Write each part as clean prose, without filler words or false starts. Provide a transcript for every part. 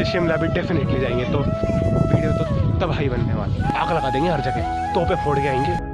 शिमला भी डेफिनेटली जाएंगे। तो वीडियो तो तबाही बनने वाला, आग लगा देंगे हर जगह, तोपे फोड़ के आएंगे।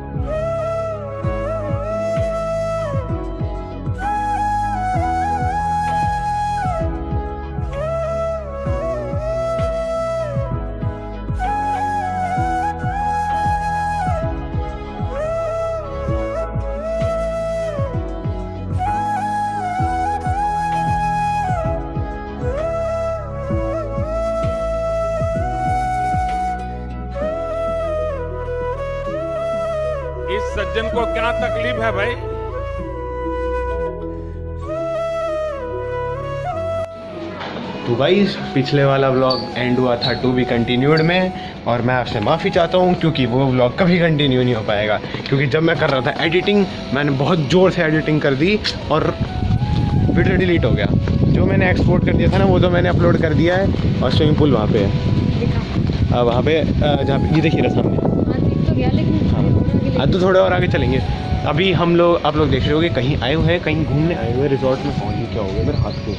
इस सज्जन को क्या तकलीफ है भाई? तो गाइस पिछले वाला व्लॉग एंड हुआ था टू बी कंटिन्यूड में, और मैं आपसे माफ़ी चाहता हूँ क्योंकि वो व्लॉग कभी कंटिन्यू नहीं हो पाएगा, क्योंकि जब मैं कर रहा था एडिटिंग मैंने बहुत ज़ोर से एडिटिंग कर दी और वीडियो डिलीट हो गया। जो मैंने एक्सपोर्ट कर दिया था ना वो तो मैंने अपलोड कर दिया है, और स्विमिंग पूल वहाँ पे है। वहाँ पे जहाँ पे ये देखिए रहा सामने, हाँ तो थोड़े और आगे चलेंगे। अभी हम लोग, आप लोग देख रहे होगे कहीं आए हुए हैं, कहीं घूमने आए हुए रिजॉर्ट में। पहुँचे क्या हो गया मेरे हाथ को,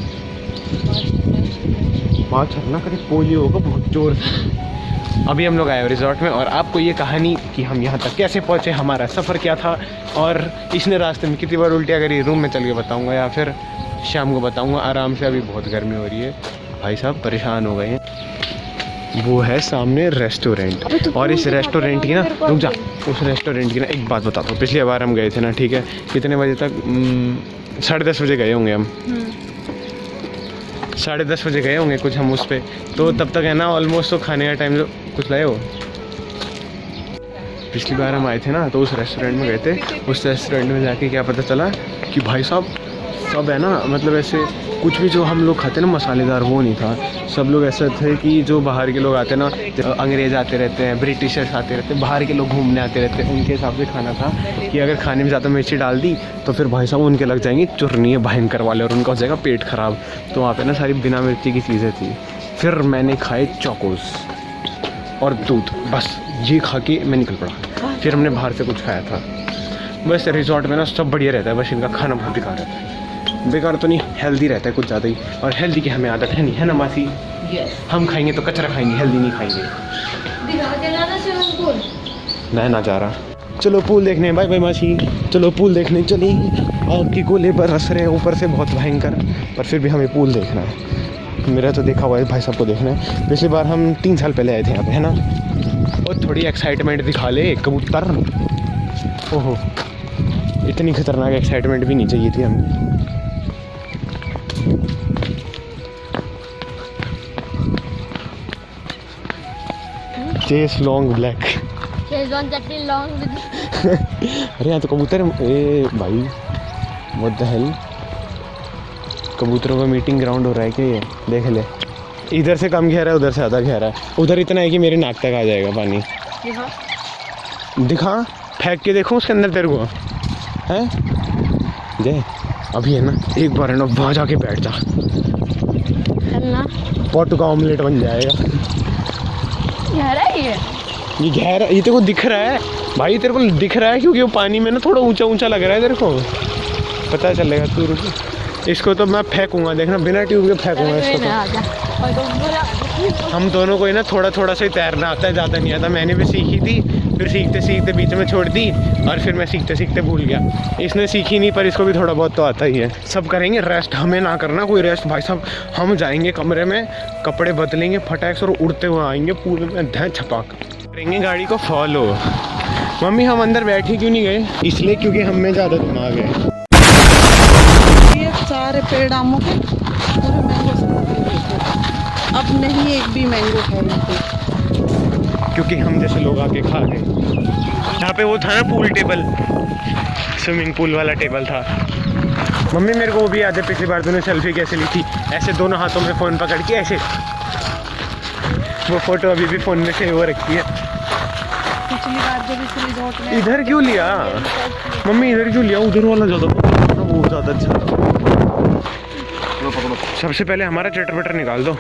वहाँ झरना कभी पोलियो होगा बहुत जोर से। अभी हम लोग आए हुए रिजॉर्ट में, और आपको ये कहानी कि हम यहाँ तक कैसे पहुँचे, हमारा सफ़र क्या था, और इसने रास्ते में कितनी बार उल्टियाँ करी, रूम में चल के बताऊँगा या फिर शाम को बताऊँगा आराम से। अभी बहुत गर्मी हो रही है, भाई साहब परेशान हो गए हैं। वो है सामने रेस्टोरेंट, और इस रेस्टोरेंट की ना, रुक जा, उस रेस्टोरेंट की ना एक बात बताता हूँ। पिछली बार हम गए थे ना, ठीक है, कितने बजे तक, 10:30 बजे गए होंगे हम, 10:30 बजे गए होंगे कुछ हम उस पर। तो तब तक है ना ऑलमोस्ट तो खाने का टाइम जो कुछ लाए हो। पिछली बार हम आए थे ना तो उस रेस्टोरेंट में गए थे, उस रेस्टोरेंट में जाके क्या पता चला कि भाई साहब सब है ना, मतलब ऐसे कुछ भी जो हम लोग खाते हैं ना मसालेदार वो नहीं था। सब लोग ऐसे थे कि जो बाहर के लोग आते हैं ना, अंग्रेज़ आते रहते हैं, ब्रिटिशर्स आते रहते हैं, बाहर के लोग घूमने आते रहते हैं, उनके हिसाब से खाना था कि अगर खाने में ज़्यादा मिर्ची डाल दी तो फिर भाई साहब उनके लग जाएंगी चुर्नी भयंकर वाले, और उनका हो जाएगा पेट ख़राब। तो वहाँ पे ना सारी बिना मिर्ची की चीज़ें थी। फिर मैंने खाए चोकोस और दूध, बस ये खा के मैं निकल पड़ा। फिर हमने बाहर से कुछ खाया था। बस रिजॉर्ट में ना सब बढ़िया रहता है, बस इनका खाना बहुत बेकार रहता है। बेकार तो नहीं, हेल्दी रहता है कुछ ज़्यादा ही, और हेल्दी की हमें आदत है नहीं, है ना मासी? हम खाएंगे तो कचरा खाएंगे, हेल्दी नहीं खाएंगे। मैं ना जा रहा। चलो पूल देखने, बाय बाय मासी, चलो पूल देखने चली। आग की गोले बरस रहे हैं ऊपर से बहुत भयंकर, पर फिर भी हमें पूल देखना है। मेरा तो देखा हुआ है, भाई सबको देखना है। पिछली बार हम 3 साल पहले आए थे यहाँ पे, है ना। और थोड़ी एक्साइटमेंट दिखा ले कबूतर। ओहो, इतनी खतरनाक एक्साइटमेंट भी नहीं चाहिए थी हमें। चेस लॉन्ग ब्लैक, अरे यहाँ तो कबूतर ए भाई, व्हाट द हेल। कबूतरों का मीटिंग ग्राउंड हो रहा है क्या ये? देख ले, इधर से कम गहरा है, उधर से ज़्यादा गहरा है। उधर इतना है कि मेरे नाक तक आ जाएगा पानी। दिखा, फेंक के देखो उसके अंदर तेरे को है। जय अभी है ना, एक बार है ना वहाँ जाके बैठ जा, पोटू का ऑमलेट बन जाएगा। गहरा है ये गहरा, ये तेरे को दिख रहा है भाई, तेरे को दिख रहा है क्योंकि वो पानी में ना थोड़ा ऊंचा ऊंचा लग रहा है तेरे को, पता चलेगा तू। रुक, इसको तो मैं फेंकूंगा, देखना बिना ट्यूब के फेंकूंगा इसको तो। हम दोनों को ही ना थोड़ा थोड़ा सा ही तैरना आता है, ज़्यादा नहीं आता। मैंने भी सीखी थी, फिर सीखते सीखते बीच में छोड़ दी, और फिर मैं सीखते सीखते भूल गया। इसने सीखी नहीं, पर इसको भी थोड़ा बहुत तो आता ही है। सब करेंगे रेस्ट, हमें ना करना कोई रेस्ट भाई साहब। हम जाएंगे कमरे में, कपड़े बदलेंगे फटाक से और उड़ते हुए आएंगे पूल में, धै छपाक करेंगे गाड़ी को फॉलो। मम्मी हम अंदर बैठे क्यों नहीं गए? इसलिए क्योंकि हम में ज़्यादा दिमाग है। ये सारे पेड़ आमों के पूरे मैंगो से, अब नहीं एक भी मैंगो है यहाँ पे, क्योंकि हम जैसे लोग आके खा गए। यहाँ पे वो था ना पूल टेबल, स्विमिंग पूल वाला टेबल था। मम्मी मेरे को वो भी याद है, पिछली बार तूने सेल्फी कैसे ली थी, ऐसे दोनों हाथों में फ़ोन पकड़ के ऐसे। वो फोटो अभी भी फ़ोन में सेव हो रखी है। पिछली बार जब इस रिजॉर्ट में इधर क्यों लिया मम्मी, इधर क्यों लिया? उधर वाला ज़्यादा, वो ज़्यादा अच्छा। सबसे पहले हमारा चटर बटर निकाल दो।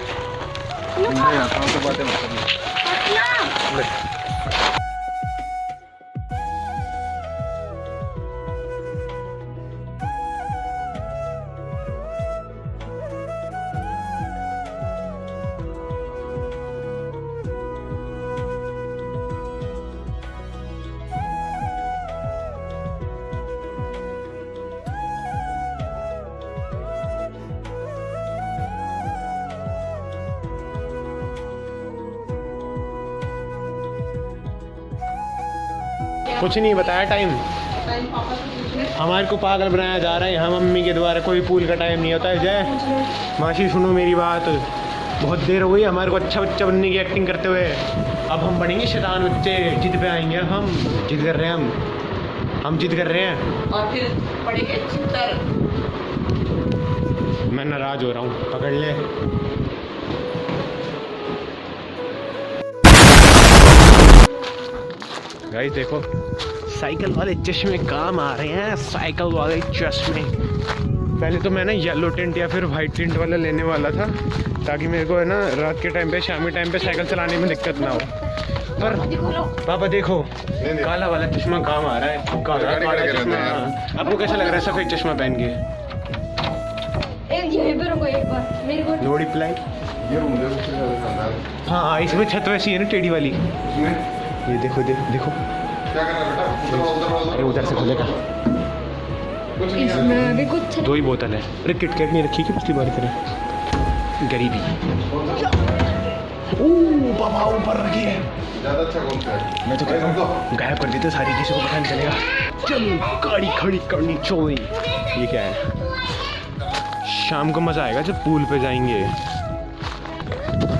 कुछ नहीं बताया टाइम। टाइम पापा से पूछने। हमारे को पागल बनाया जा रहा है यहाँ मम्मी के द्वारा। कोई पूल का टाइम नहीं होता है। जय मासी सुनो मेरी बात, बहुत देर हो गई हमारे को अच्छा बच्चा बनने की एक्टिंग करते हुए। अब हम बनेंगे शैतान बच्चे, जिद पे आएंगे। हम जिद कर रहे हैं, हम जिद कर रहे हैं और फिर पड़ेंगे चित्तर। मैं नाराज हो रहा हूँ, पकड़ ले। गाइस देखो साइकिल वाले चश्मे काम आ रहे हैं, साइकिल वाले चश्मे। पहले तो मैं ना येलो टिंट या फिर वाइट टिंट वाला लेने वाला था, ताकि मेरे को है ना रात के टाइम पे, शाम के टाइम पे साइकिल चलाने में दिक्कत ना हो। पर पापा देखो काला वाला चश्मा काम आ रहा है। काला चश्मा आपको कैसा लग रहा है सफेद चश्मा पहन के? यहीं पे रुको एक बार मेरे को। No reply. ये रूम देखो कितना ज्यादा शानदार है। हाँ इसमें छत वैसी है ना टेढ़ी वाली। इसमें ये देखो देखो क्या करना है बेटा? अरे उधर से खुलेगा। कुछ नहीं है। इसमें भी कुछ 2 ही बोतल है। अरे किटकैट नहीं रखी कि पिछली बार तरह? गरीबी। ओह पापा ऊपर रखी है। ज्यादा अच्छा कौन सा है? मैं तो कहता हूँ गायब कर देते सारी, किसी को पता नहीं चलेगा। चलो गाड़ी खड़ी करनी चाहिए। ये क्या है? शाम को मजा आएगा जब पूल पे जाएंगे।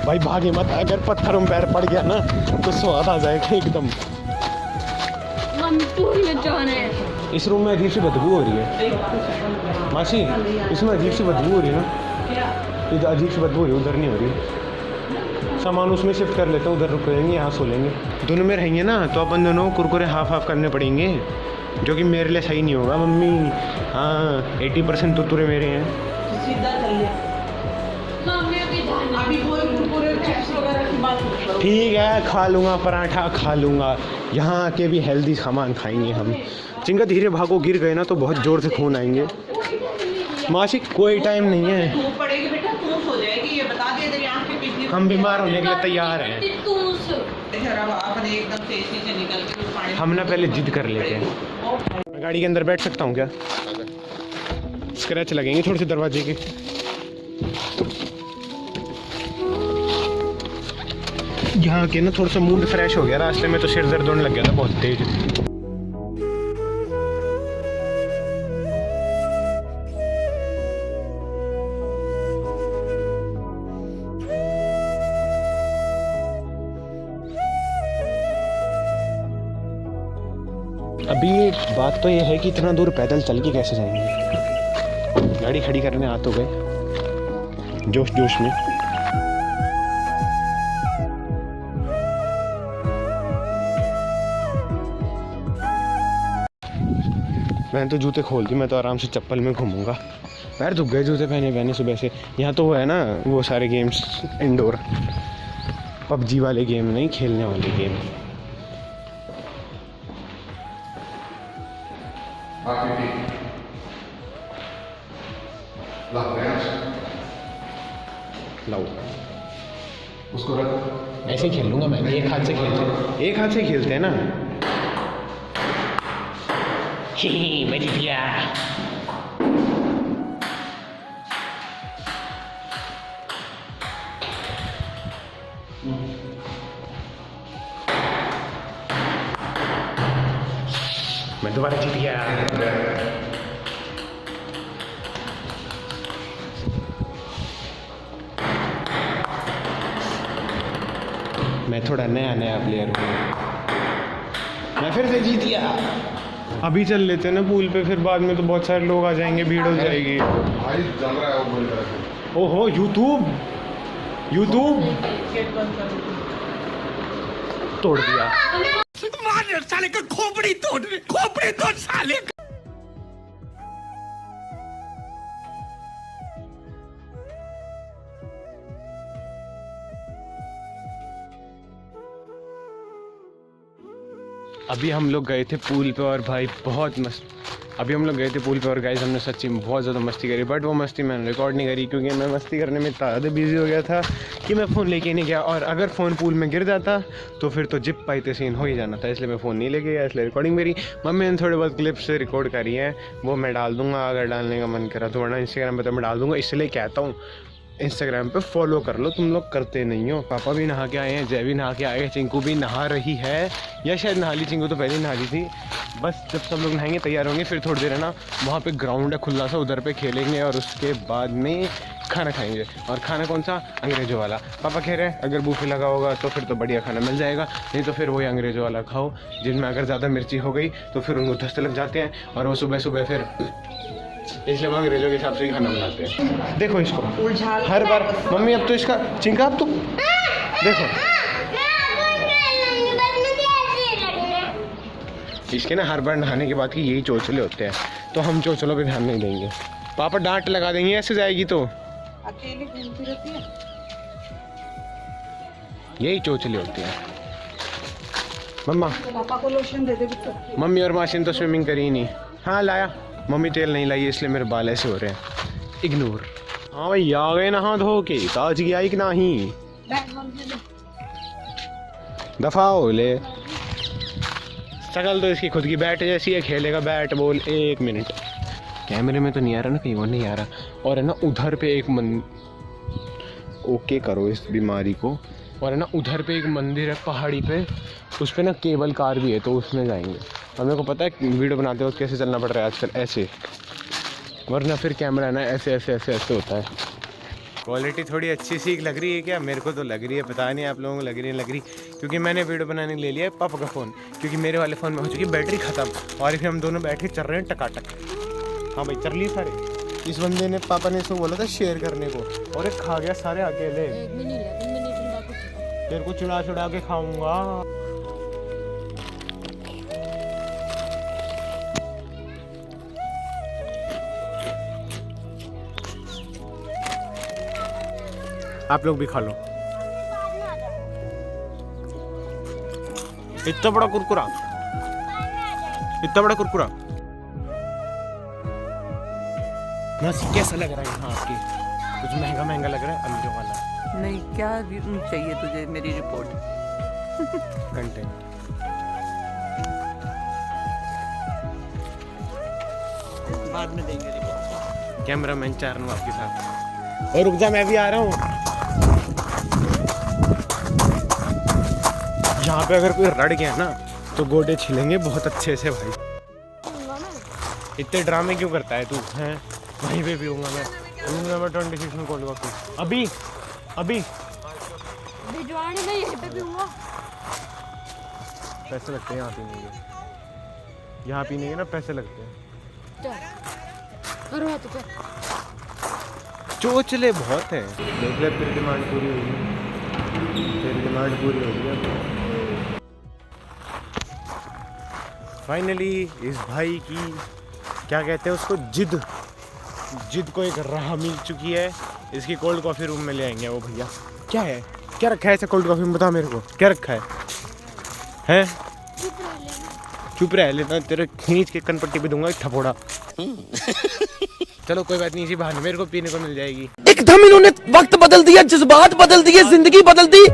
भाई भागे मत, अगर पत्थरों में पैर पड़ गया ना तो स्वाद आ जाएगा एकदम। मम्मी पूरी में जाना है। इस रूम में अजीब सी बदबू हो रही है मासी, इसमें अजीब सी बदबू हो रही है ना। इधर अजीब सी बदबू हो रही है, उधर नहीं हो रही। सामान उसमें शिफ्ट कर लेते हैं, उधर रुक जाएंगे, यहाँ सो लेंगे। दोनों में रहेंगे ना तो अपन दोनों कुरकुरे हाफ हाफ करने पड़ेंगे, जो कि मेरे लिए सही नहीं होगा मम्मी। हाँ 80% तो तुरे मेरे हैं। सीधा कर लिया। मम्मी अभी जाना। अभी कोई कुरकुरे चिप्स वगैरह की बात मत करो। ठीक है खा लूँगा, पराठा खा लूँगा, यहाँ आके भी हेल्दी सामान खाएंगे हम। जिनका धीरे भागो गिर गए ना तो बहुत ज़ोर से खून आएंगे। मासी कोई टाइम नहीं है, धूप पड़ेगी बेटा, धूप हो जाएगी। ये बता दे तेरी आँख के पीछे। हम बीमार होने के लिए तैयार हैं। अब आपने एकदम से एसी से निकल के उस पानी। हम ना पहले जिद कर लेते हैं। मैं गाड़ी के अंदर बैठ सकता हूँ क्या? स्क्रैच लगेंगे थोड़े से दरवाजे के। यहाँ के ना थोड़ा सा मूड फ्रेश हो गया, रास्ते में तो सिर दर्द होने लग गया था बहुत तेज। अभी बात तो ये है कि इतना दूर पैदल चल के कैसे जाएंगे। गाड़ी खड़ी करने आ तो गए जोश जोश में। मैंने तो जूते खोल दी, मैं तो आराम से चप्पल में घूमूंगा। पैर दुख गए जूते पहने पहने सुबह से। यहाँ तो वो है ना वो सारे गेम्स इंडोर, पबजी वाले गेम नहीं, खेलने वाले गेम। लाओ उसको रख। ऐसे खेल लूँगा मैं, एक हाथ से खेलते हैं, एक हाथ से खेलते हैं ना। ही मैं जीत गया। मैं दोबारा जीत गया। मैं थोड़ा नया नया प्लेयर हूँ, मैं फिर से जीत गया। अभी चल लेते हैं ना पूल पे, फिर बाद में तो बहुत सारे लोग आ जाएंगे, भीड़ हो जाएगी। भाई जल रहा है वो पूरी तरह से। ओहो यूट्यूब यूट्यूब तोड़ दिया। साले का खोपड़ी तोड़ साले। अभी हम लोग गए थे पूल पे और भाई बहुत मस्त। अभी हम लोग गए थे पूल पे और गाइस हमने सच्ची में बहुत ज़्यादा मस्ती करी, बट वो मस्ती मैंने रिकॉर्ड नहीं करी क्योंकि मैं मस्ती करने में इतना ज़्यादा बिजी हो गया था कि मैं फ़ोन लेके नहीं गया। और अगर फ़ोन पूल में गिर जाता तो फिर तो जिप पाइते सीन हो ही जाना था, इसलिए मैं फ़ोन नहीं लेके गया। इसलिए रिकॉर्डिंग मेरी मम्मी ने थोड़े बहुत क्लिप्स से रिकॉर्ड करी हैं, वो मैं डाल दूँगा अगर डालने का मन करा तो, वरना इंस्टाग्राम पर तो मैं डाल दूँगा। इसलिए कहता हूँ इंस्टाग्राम पे फॉलो कर लो, तुम लोग करते नहीं हो। पापा भी नहा के आए हैं, जय भी नहा के आए हैं, चिंकू भी नहा रही है, या शायद नहा ली, चिंकू तो पहले ही नहा ली थी। बस जब सब लोग नहाएंगे तैयार होंगे फिर थोड़ी देर है ना वहाँ पे ग्राउंड है खुला सा, उधर पे खेलेंगे और उसके बाद में खाना खाएंगे। और खाना कौन सा? अंग्रेज़ों वाला। पापा कह रहे हैं अगर बूफे लगा होगा तो फिर तो बढ़िया खाना मिल जाएगा, नहीं तो फिर वही अंग्रेज़ों वाला खाओ जिनमें अगर ज़्यादा मिर्ची हो गई तो फिर उनको दस्त लग जाते हैं और वो सुबह सुबह फिर, इसलिए वो अंग्रेज़ों के हिसाब से ही खाना बनाते हैं। देखो इसको हर बार मम्मी, अब तो इसका चिंका, अब तो देखो इसके ना हर बार नहाने के बाद की यही चोचले होते हैं, तो हम चोचलों पे ध्यान नहीं देंगे। पापा डांट लगा देंगे ऐसे जाएगी तो, अकेली घूमती रहती है। यही चोचले होते हैं। मम्मा, पापा को लोशन दे दे बेटा। मम्मी और मासी ने तो स्विमिंग करी ही नहीं। हाँ लाया, मम्मी तेल नहीं लाई इसलिए मेरे बाल ऐसे हो रहे हैं। इग्नोर। हाँ भाई आ गए नहा धो के, ताज की आई कि नहीं, दफा हो ले। शकल तो इसकी खुद की बैट जैसी है, खेलेगा बैट बॉल। एक मिनट, कैमरे में तो नहीं आ रहा ना, कहीं और नहीं आ रहा। और है ना उधर पे एक ओके करो इस बीमारी को। और है ना उधर पे एक मंदिर है पहाड़ी पे, उस पे ना केबल कार भी है, तो उसमें जाएंगे। और मेरे को पता है वीडियो बनाते वक्त कैसे चलना पड़ रहा है आजकल, ऐसे, वरना फिर कैमरा है ना ऐसे ऐसे ऐसे ऐसे होता है। क्वालिटी थोड़ी अच्छी सी लग रही है क्या? मेरे को तो लग रही है, पता नहीं आप लोगों को लग रही है, लग रही, क्योंकि मैंने वीडियो बनाने ले लिया है पापा का फ़ोन, क्योंकि मेरे वाले फ़ोन में हो चुकी बैटरी ख़त्म और फिर हम दोनों बैठ के चल रहे हैं टकाटक। हाँ भाई चल लिए सारे। इस बंदे ने, पापा ने इसको बोला था शेयर करने को, और एक खा गया सारे अकेले। तेरे को चिड़ा चिड़ा के खाऊंगा। आप लोग भी खा लो। इतना बड़ा कुरकुरा, इतना बड़ा कुरकुरा। कैसा लग रहा है यहाँ आपकी? कुछ महंगा महंगा लग रहा है अमीरों वाला? नहीं, क्या चाहिए तुझे मेरी रिपोर्ट? कंटेंट। बाद में देंगे रिपोर्ट। कैमरामैन चारण आपके साथ। और रुक जा, मैं भी आ रहा हूँ। यहाँ पे अगर कोई रड़ गया ना तो गोडे छिलेंगे बहुत अच्छे से भाई। इतने ड्रामे क्यों करता है तू? हैं वहीं पे पीऊँगा मैं। रूम नंबर 26 में कोल्ड कॉफी। अभी अभी भिजवाने में यहीं पे पीऊंगा। पैसे लगते हैं यहाँ पीने के, यहाँ पीने के ना पैसे लगते हैं। करवा तो कर। चोचले बहुत है। देख ले तेरी डिमांड पूरी होगी, तेरी डिमांड पूरी होगी। फाइनली इस भाई की क्या कहते हैं उसको, जिद को एक राह मिल चुकी है। इसकी कोल्ड कॉफ़ी रूम में ले आएंगे वो भैया। क्या है, क्या रखा है ऐसे कोल्ड कॉफ़ी में? बता मेरे को क्या रखा है? हैं? चुप रह लेना, तेरे खींच के कनपट्टी पे दूंगा एक ठपोड़ा। चलो कोई बात नहीं, इसी बहाने मेरे को पीने को मिल जाएगी। एकदम इन्होंने वक्त बदल दिया, जज्बात बदल दिए, जिंदगी बदल दी।